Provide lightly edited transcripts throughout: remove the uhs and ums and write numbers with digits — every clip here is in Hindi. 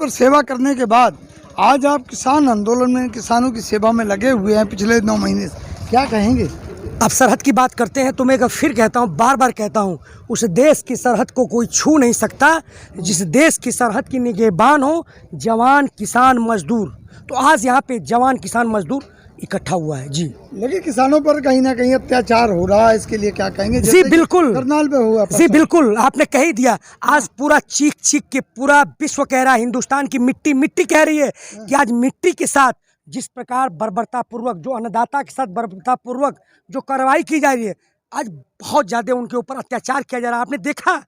पर सेवा करने के बाद आज आप किसान आंदोलन में किसानों की सेवा में लगे हुए हैं पिछले 9 महीने से, क्या कहेंगे? अब सरहद की बात करते हैं तो मैं एक फिर कहता हूँ, बार बार कहता हूँ, उस देश की सरहद को कोई छू नहीं सकता जिस देश की सरहद की निगहबान हो जवान किसान मजदूर। तो आज यहाँ पे जवान किसान मजदूर इकट्ठा हुआ है जी। लेकिन किसानों पर कहीं ना कहीं अत्याचार हो रहा है, इसके लिए क्या कहेंगे? जी जैसे कि बिल्कुल, करनाल पे हुआ जी बिल्कुल, आपने कह ही दिया। आज पूरा चीख चीख के पूरा विश्व कह रहा है, हिंदुस्तान की मिट्टी मिट्टी कह रही है कि आज मिट्टी के साथ जिस प्रकार बर्बरतापूर्वक, जो अन्नदाता के साथ बर्बरतापूर्वक जो कार्रवाई की जा रही है, आज बहुत ज़्यादा उनके ऊपर अत्याचार किया जा रहा है। आपने देखा,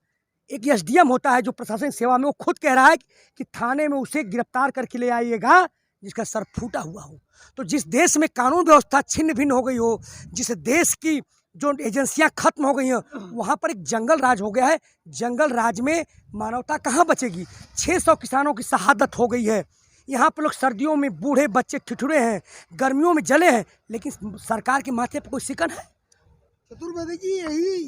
एक एसडीएम होता है जो प्रशासनिक सेवा में, वो खुद कह रहा है कि थाने में उसे गिरफ्तार करके ले आइएगा जिसका सर फूटा हुआ हो। तो जिस देश में कानून व्यवस्था छिन्न भिन्न हो गई हो, जिस देश की जो एजेंसियां खत्म हो गई हैं, वहाँ पर एक जंगल राज हो गया है। जंगल राज में मानवता कहाँ बचेगी? 600 किसानों की शहादत हो गई है। यहाँ पर लोग सर्दियों में बूढ़े बच्चे ठिठुरे हैं, गर्मियों में जले हैं, लेकिन सरकार के माथे पर कोई शिकन है? चतुर्वेदी जी,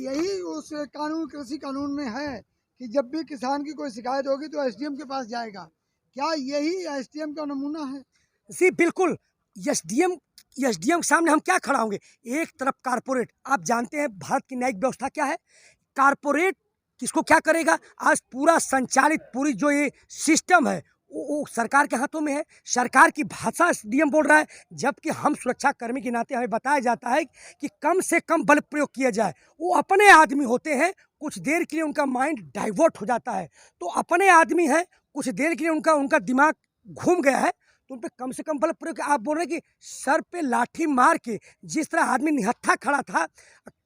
यही उस कानून, कृषि कानून में है कि जब भी किसान की कोई शिकायत होगी तो एसडीएम के पास जाएगा। क्या यही एसडीएम का नमूना है? जी बिल्कुल। एसडीएम एसडीएम के सामने हम क्या खड़ा होंगे? एक तरफ कारपोरेट, आप जानते हैं भारत की न्यायिक व्यवस्था क्या है। कारपोरेट किसको क्या करेगा? आज पूरा संचालित, पूरी जो ये सिस्टम है वो सरकार के हाथों में है। सरकार की भाषा एसडीएम बोल रहा है, जबकि हम सुरक्षा कर्मी के नाते हमें बताया जाता है कि कम से कम बल प्रयोग किया जाए। वो अपने आदमी होते हैं, कुछ देर के लिए उनका माइंड डाइवर्ट हो जाता है, तो अपने आदमी हैं, कुछ देर के लिए उनका दिमाग घूम गया है, तो उन पर कम से कम बल प्रयोग। आप बोल रहे हैं कि सर पे लाठी मार के जिस तरह आदमी निहत्था खड़ा था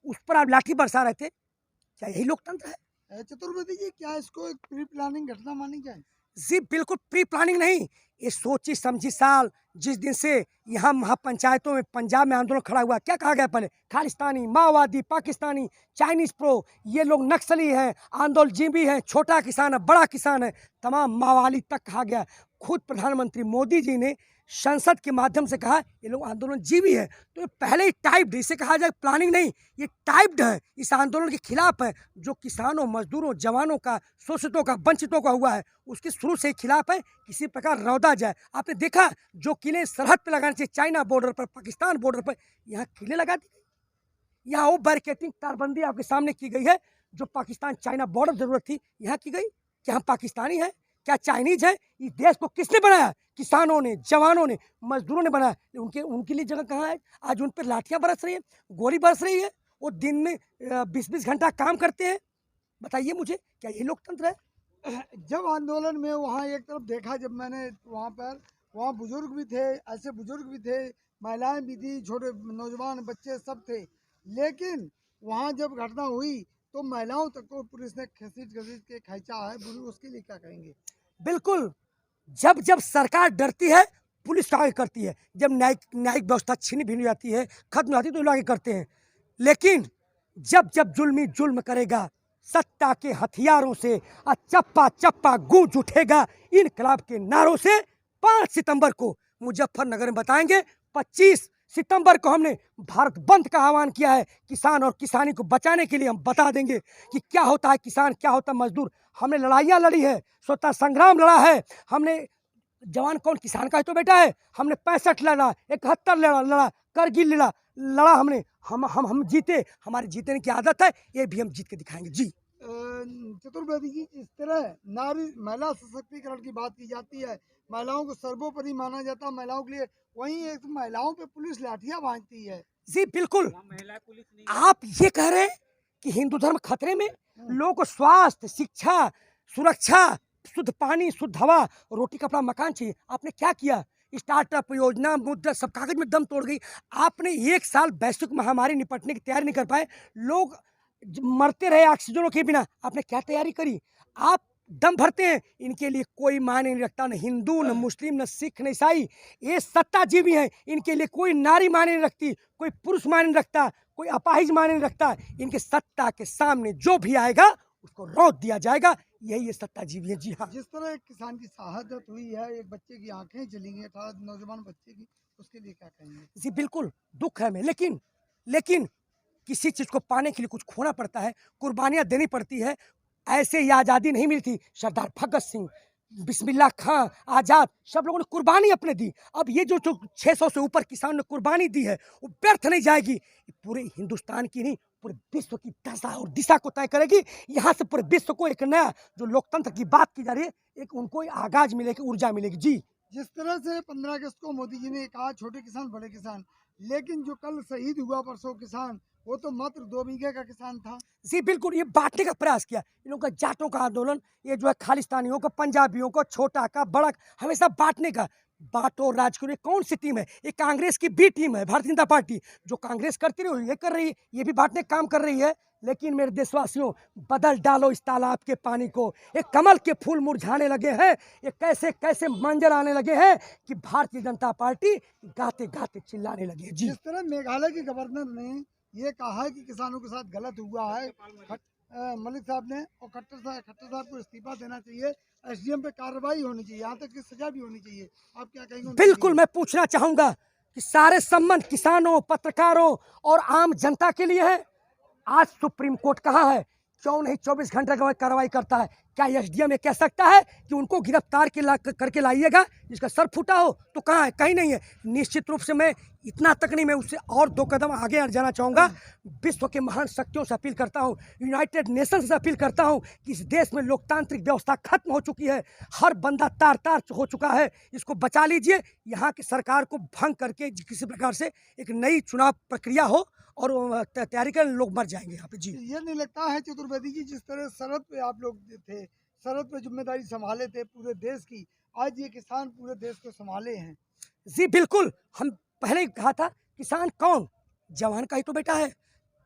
उस पर आप लाठी बरसा रहे थे, क्या यही लोकतंत्र है? चतुर्वेदी जी, क्या इसको एक प्री प्लानिंग घटना मानी जाए? जी बिल्कुल, प्री प्लानिंग नहीं, ये सोची समझी साल जिस दिन से यहाँ महापंचायतों में पंजाब में आंदोलन खड़ा हुआ, क्या कहा गया पहले? खालिस्तानी, माओवादी, पाकिस्तानी, चाइनीज प्रो, ये लोग नक्सली हैं, आंदोलनजीवी हैं, छोटा किसान है, बड़ा किसान है, तमाम मावाली तक कहा गया। खुद प्रधानमंत्री मोदी जी ने संसद के माध्यम से कहा ये लोग आंदोलनजीवी है। तो ये पहले ही टाइप्ड, इसे कहा जाए प्लानिंग नहीं, ये टाइप्ड है, इस आंदोलन के खिलाफ है। जो किसानों, मजदूरों, जवानों का, शोषितों का, वंचितों का हुआ है, उसके शुरू से खिलाफ है, किसी प्रकार रौदा जाए। आपने देखा जो किले सरहद पे लगाने चाहिए, चाइना बॉर्डर पर, पाकिस्तान बॉर्डर पर, यहाँ किले लगा दी गई। यहाँ वो बैरिकेटिंग, तारबंदी आपके सामने की गई है जो पाकिस्तान चाइना बॉर्डर जरूरत थी, यहाँ की गई। क्या हम पाकिस्तानी हैं? क्या चाइनीज है? इस देश को किसने बनाया? किसानों ने, जवानों ने, मजदूरों ने बनाया। उनके लिए जगह कहाँ है? आज उन पर लाठियां बरस रही है, गोली बरस रही है, वो दिन में 20-20 घंटा काम करते हैं। बताइए मुझे, क्या ये लोकतंत्र है? जब आंदोलन में वहाँ एक तरफ देखा, जब मैंने वहाँ बुजुर्ग भी थे, ऐसे बुजुर्ग भी थे, महिलाएं भी थी, छोटे नौजवान बच्चे सब थे, लेकिन वहाँ जब घटना हुई तो महिलाओं तक को पुलिस ने घसीट घसीट के खींचा है। उसके लिए क्या कहेंगे? बिल्कुल, जब जब सरकार डरती है पुलिस आगे करती है, जब न्यायिक व्यवस्था छीनी भिन जाती है, खत्म हो जाती है, तो लोग आगे करते हैं। लेकिन जब जब जुल्मी जुल्म करेगा, सत्ता के हथियारों से चप्पा चप्पा गूंज उठेगा इनकलाब के नारों से। 5 सितंबर को मुजफ्फरनगर में बताएंगे, 25 सितंबर को हमने भारत बंद का आह्वान किया है। किसान और किसानी को बचाने के लिए हम बता देंगे कि क्या होता है किसान, क्या होता है मजदूर। हमने लड़ाइयाँ लड़ी है, स्वतंत्रता संग्राम लड़ा है हमने। जवान कौन? किसान का ही तो बेटा है। हमने 65 लड़ा, 71 लड़ा, करगिल लड़ा हमने। हम जीते, हमारे जीतने की आदत है, ये भी हम जीत के दिखाएंगे जी। चतुर्वेदी जी, इस तरह महिला सशक्तिकरण की बात की जाती है, महिलाओं को सर्वोपरि माना जाता है, महिलाओं के लिए, वहीं एक महिलाओं पे पुलिस लाठियां भांजती है। जी बिल्कुल, आप ये कह रहे हैं कि हिंदू धर्म खतरे में? लोगों को स्वास्थ्य, शिक्षा, सुरक्षा, शुद्ध पानी, शुद्ध हवा, रोटी कपड़ा मकान चाहिए। आपने क्या किया? स्टार्टअप योजना, मुद्रा, सब कागज में दम तोड़ गई। आपने 1 साल वैश्विक महामारी निपटने की तैयारी नहीं कर पाए, लोग मरते रहे ऑक्सीजनों के बिना। आपने क्या तैयारी करी? आप दम भरते हैं, इनके लिए कोई मायने नहीं रखता, न हिंदू, न मुस्लिम, न सिख, न ईसाई। ये सत्ताजीवी हैं, इनके लिए कोई नारी मायने नहीं रखती, कोई पुरुष मायने नहीं रखता, कोई अपाहिज मायने नहीं रखता। इनके सत्ता के सामने जो भी आएगा उसको रौंद दिया जाएगा। यही ये सत्ताजीवी है जी। हाँ, जिस तरह एक किसान की शहादत हुई है, एक बच्चे की आंखें जली गई, 18 नौजवान बच्चे की, उसके लिए क्या कहेंगे? जी बिल्कुल, दुख है हमें, लेकिन किसी चीज़ को पाने के लिए कुछ खोना पड़ता है, कुर्बानियाँ देनी पड़ती है। ऐसे ही आज़ादी नहीं मिलती। सरदार भगत सिंह, बिस्मिल्लाह खां, आज़ाद, सब लोगों ने कुर्बानी अपने दी। अब ये जो 600 से ऊपर किसान ने कुर्बानी दी है, वो व्यर्थ नहीं जाएगी। ये पूरे हिंदुस्तान की नहीं, पूरे विश्व की दशा और दिशा को तय करेगी। यहाँ से पूरे विश्व को एक नया जो लोकतंत्र की बात की जा रही है, एक उनको आगाज मिलेगी, ऊर्जा मिलेगी। जी, जिस तरह से 15 अगस्त को मोदी जी ने कहा छोटे किसान बड़े किसान, लेकिन जो कल शहीद हुआ परसों किसान, वो तो मात्र 2 बीघे का किसान था। जी बिल्कुल, ये बांटने का प्रयास किया। इन लोगों का जाटों का आंदोलन, ये जो है खालिस्तानियों को, पंजाबियों को, छोटा का बड़ा, हमेशा बांटने का। बांटो राज करो, ये कौन सी टीम है? ये कांग्रेस की बी टीम है, भारतीय जनता पार्टी। जो कांग्रेस करती रही ये कर रही है, ये भी बांटने का काम कर रही है। लेकिन मेरे देशवासियों, बदल डालो इस तालाब के पानी को। ये कमल के फूल मुरझाने लगे हैं, ये कैसे कैसे मंजर आने लगे हैं कि भारतीय जनता पार्टी गाते गाते चिल्लाने लगी है। जी, जिस तरह मेघालय के गवर्नर ने ये कहा है कि किसानों के साथ गलत हुआ है, मलिक साहब ने, और खट्टर साहब को इस्तीफा देना चाहिए, एसडीएम पे कार्रवाई होनी चाहिए, यहाँ तक कि सजा भी होनी चाहिए। आप क्या कहेंगे? बिल्कुल, मैं पूछना चाहूंगा कि सारे संबंध किसानों, पत्रकारों और आम जनता के लिए है। आज सुप्रीम कोर्ट कहाँ है? क्यों नहीं 24 घंटे का कार्रवाई करता है? क्या एसडीएम ये कह सकता है कि उनको गिरफ्तार करके लाइएगा जिसका सर फूटा हो? तो कहाँ है? कहीं नहीं है। निश्चित रूप से मैं इतना तक नहीं, मैं उससे और 2 कदम आगे अड़ जाना चाहूँगा। विश्व के महान शक्तियों से अपील करता हूँ, यूनाइटेड नेशन से अपील करता हूँ कि इस देश में लोकतांत्रिक व्यवस्था खत्म हो चुकी है। हर बंदा तार तार हो चुका है, इसको बचा लीजिए। यहाँ की सरकार को भंग करके किसी प्रकार से एक नई चुनाव प्रक्रिया हो और तैयारी कर, लोग मर जाएंगे यहाँ पे। जी, ये नहीं लगता है चतुर्वेदी जी, जिस तरह सरहद पे आप लोग थे, सरहद पे जिम्मेदारी संभाले थे पूरे देश की, आज ये किसान पूरे देश को संभाले हैं। जी बिल्कुल, हम पहले ही कहा था, किसान कौन? जवान का ही तो बेटा है।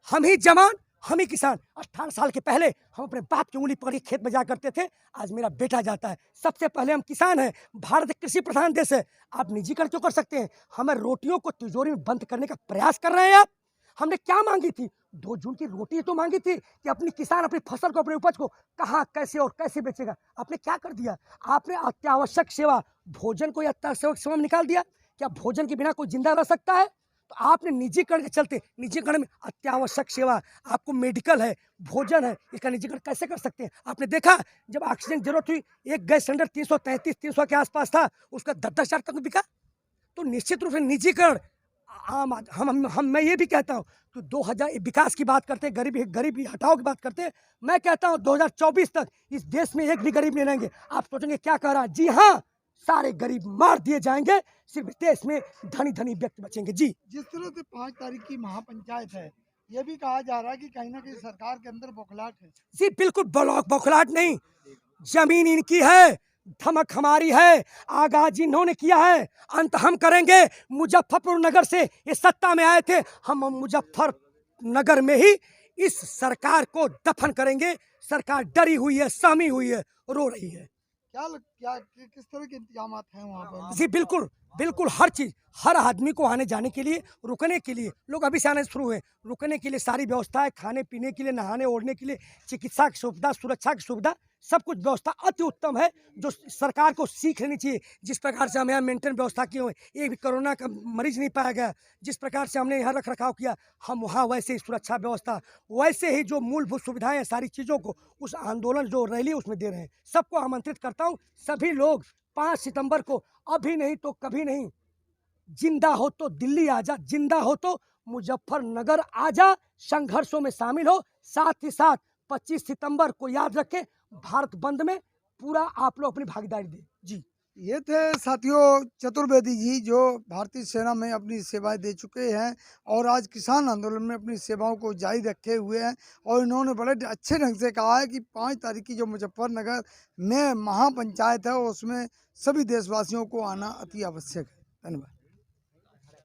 हम ही जवान, हम ही किसान। 18 साल के पहले हम अपने बाप की उंगली पकड़ के खेत में जाया करते थे, आज मेरा बेटा जाता है। सबसे पहले हम किसान हैं। भारत एक कृषि प्रधान देश है। आप निजीकरण क्यों कर सकते हैं? हमें रोटियों को तिजोरी में बंद करने का प्रयास कर रहे हैं आप। हमने क्या मांगी थी? 2 जून की रोटी तो मांगी थी कि अपनी किसान अपनी फसल को, अपनी उपज को कहाँ, कैसे और कैसे बेचेगा। आपने क्या कर दिया? आपने अत्यावश्यक सेवा, भोजन को अत्यावश्यक सेवा में निकाल दिया। क्या भोजन के बिना कोई जिंदा रह सकता है? तो आपने निजीकरण के चलते, निजीकरण में अत्यावश्यक सेवा, आपको मेडिकल है, भोजन है, इसका निजीकरण कैसे कर सकते हैं? आपने देखा जब ऑक्सीजन की जरूरत हुई, एक गैस सिलेंडर 333-300 के आसपास था, उसका 10-10 हज़ार तक बिका। तो निश्चित रूप से निजीकरण हम मैं ये भी कहता हूँ कि 2000 विकास की बात करते हैं, गरीबी हटाओ की बात करते हैं। मैं कहता हूँ 2024 तक इस देश में एक भी गरीब नहीं रहेंगे। आप सोचेंगे क्या कह रहा है? जी हाँ, सारे गरीब मार दिए जाएंगे, सिर्फ देश में धनी धनी व्यक्ति बचेंगे। जी, जिस तरह से 5 तारीख की महापंचायत है, ये भी कहा जा रहा है कि कहीं ना कहीं सरकार के अंदर बौखलाहट है। जी बिल्कुल, बौखलाहट नहीं, जमीन इनकी है, धमक हमारी है। आगाज इन्होंने किया है, अंत हम करेंगे। मुजफ्फरपुर नगर से ये सत्ता में आए थे, हम मुजफ्फरनगर में ही इस सरकार को दफन करेंगे। सरकार डरी हुई है, सहमी हुई है, रो रही है। किस तरह के इंतजाम हैं वहाँ पर? जी बिल्कुल, बिल्कुल हर चीज़, हर आदमी को आने जाने के लिए, रुकने के लिए, लोग अभी से आने शुरू हुए। रुकने के लिए सारी व्यवस्था है, खाने पीने के लिए, नहाने ओढ़ने के लिए, चिकित्सा की सुविधा, सुरक्षा की सुविधा, सब कुछ व्यवस्था अति उत्तम है, जो सरकार को सीख लेनी चाहिए। जिस प्रकार से हम यहाँ मेंटेन व्यवस्था किए हुए, एक भी कोरोना का मरीज नहीं पाया गया। जिस प्रकार से हमने यहाँ रख रखाव किया, हम वहाँ वैसे ही सुरक्षा व्यवस्था, वैसे ही जो मूलभूत सुविधाएं हैं, सारी चीज़ों को उस आंदोलन जो रैली है उसमें दे रहे हैं। सबको आमंत्रित करता हूँ, सभी लोग 5 सितंबर को, अभी नहीं तो कभी नहीं, जिंदा हो तो दिल्ली आजा, जिंदा हो तो मुजफ्फरनगर आजा, संघर्षों में शामिल हो। साथ ही साथ 25 सितंबर को याद रखें, भारत बंद में पूरा आप लोग अपनी भागीदारी दें। जी, ये थे साथियों चतुर्वेदी जी, जो भारतीय सेना में अपनी सेवाएं दे चुके हैं और आज किसान आंदोलन में अपनी सेवाओं को जारी रखे हुए हैं। और इन्होंने बड़े अच्छे ढंग से कहा है कि 5 तारीख की जो मुजफ्फरनगर में महापंचायत है, उसमें सभी देशवासियों को आना अति आवश्यक है। धन्यवाद।